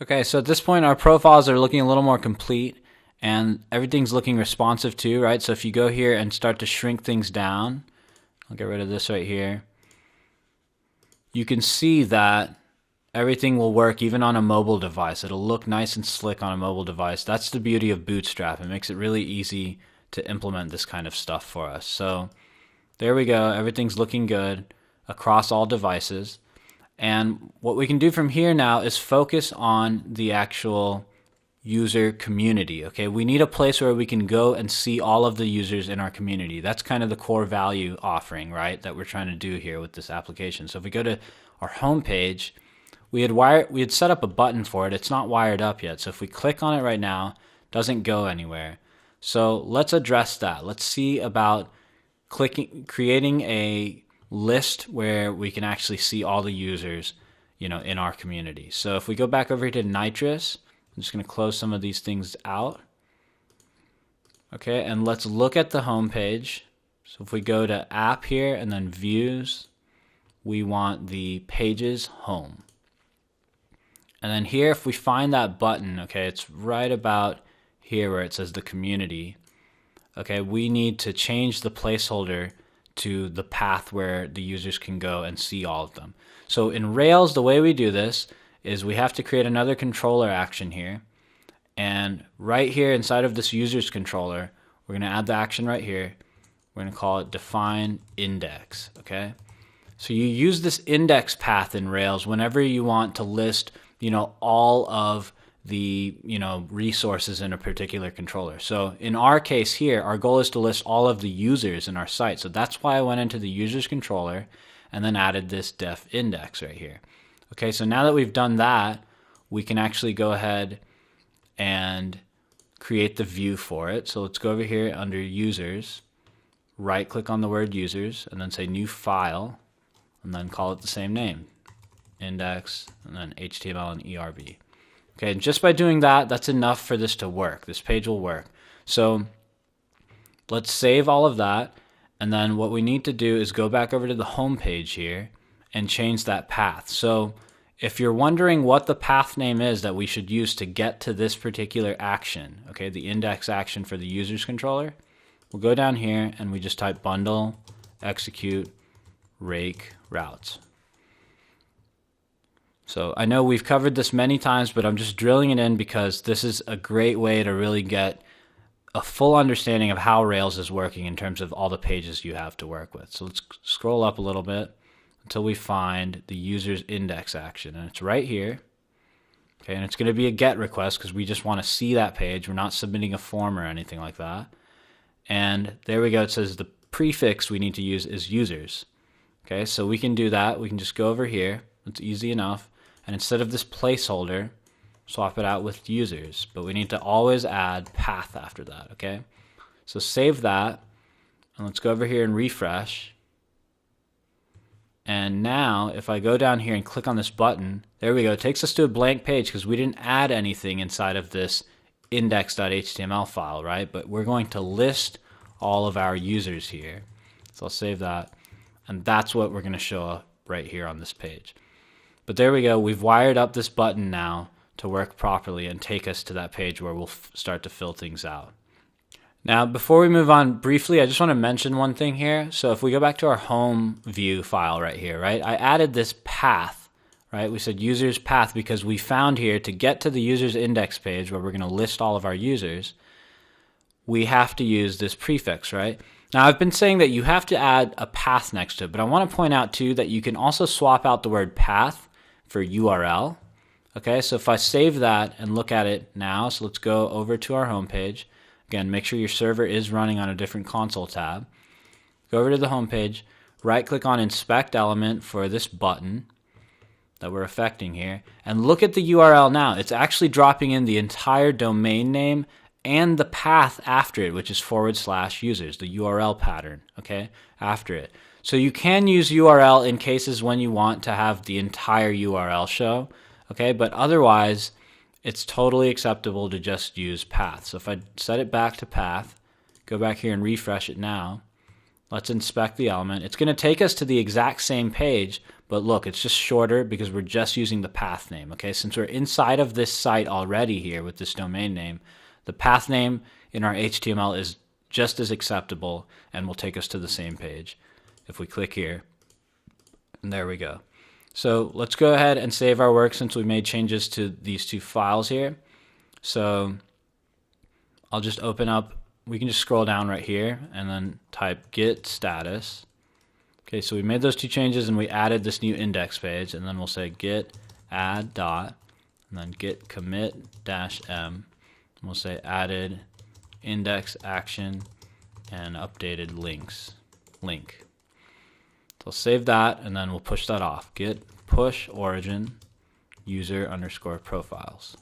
Okay, so at this point, our profiles are looking a little more complete and everything's looking responsive too, right? So if you go here and start to shrink things down, I'll get rid of this right here. You can see that everything will work even on a mobile device. It'll look nice and slick on a mobile device. That's the beauty of Bootstrap. It makes it really easy to implement this kind of stuff for us. So there we go. Everything's looking good across all devices. And what we can do from here now is focus on the actual user community. Okay, we need a place where we can go and see all of the users in our community. That's kind of the core value offering, right, that we're trying to do here with this application. So if we go to our home page, we had set up a button for it. It's not wired up yet. So if we click on it right now, it doesn't go anywhere. So let's address that. Let's see about creating a list where we can actually see all the users, in our community. So if we go back over here to Nitrous, I'm just going to close some of these things out. Okay, and let's look at the home page. So if we go to App here and then Views, we want the Pages Home. And then here, if we find that button, okay, it's right about here where it says the community. Okay, we need to change the placeholder to the path where the users can go and see all of them. So in Rails, the way we do this is we have to create another controller action here. And right here inside of this users controller, we're going to add the action right here. We're going to call it define index. Okay, so you use this index path in Rails whenever you want to list, all of the resources in a particular controller. So in our case here, our goal is to list all of the users in our site. So that's why I went into the users controller and then added this def index right here. Okay, so now that we've done that, we can actually go ahead and create the view for it. So let's go over here under users, right click on the word users, and then say new file, and then call it the same name, index, and then HTML and ERB. Okay, and just by doing that, that's enough for this to work. This page will work. So let's save all of that. And then what we need to do is go back over to the home page here and change that path. So if you're wondering what the path name is that we should use to get to this particular action, okay, the index action for the users controller, we'll go down here and we just type bundle, execute, rake, routes. So I know we've covered this many times, but I'm just drilling it in because this is a great way to really get a full understanding of how Rails is working in terms of all the pages you have to work with. So let's scroll up a little bit until we find the user's index action. And it's right here. Okay, and it's going to be a GET request because we just want to see that page. We're not submitting a form or anything like that. And there we go. It says the prefix we need to use is users. Okay, so we can do that. We can just go over here. It's easy enough. And instead of this placeholder, swap it out with users. But we need to always add path after that, okay? So save that. And let's go over here and refresh. And now, if I go down here and click on this button, there we go. It takes us to a blank page because we didn't add anything inside of this index.html file, right? But we're going to list all of our users here. So I'll save that. And that's what we're going to show up right here on this page. But there we go. We've wired up this button now to work properly and take us to that page where we'll start to fill things out. Now, before we move on briefly, I just want to mention one thing here. So if we go back to our home view file right here, right, I added this path, right? We said users path because we found here to get to the users index page where we're going to list all of our users, we have to use this prefix, right? Now, I've been saying that you have to add a path next to it, but I want to point out too that you can also swap out the word path for URL. Okay, so if I save that and look at it now, so let's go over to our home page. Again, make sure your server is running on a different console tab. Go over to the home page, right click on inspect element for this button that we're affecting here, and look at the URL now. It's actually dropping in the entire domain name and the path after it, which is /users, the URL pattern, okay, after it. So you can use URL in cases when you want to have the entire URL show, okay, but otherwise it's totally acceptable to just use path. So if I set it back to path, go back here and refresh it now, Let's inspect the element. It's going to take us to the exact same page, but look, it's just shorter because we're just using the path name. Okay, since we're inside of this site already here with this domain name, the path name in our HTML is just as acceptable and will take us to the same page. If we click here, and there we go. So let's go ahead and save our work since we made changes to these two files here. So I'll just open up, we can just scroll down right here and then type git status. Okay, so we made those two changes and we added this new index page, and then we'll say git add dot and then git commit -m, and we'll say added index action and updated link. So I'll save that and then we'll push that off. Git push origin user underscore profiles.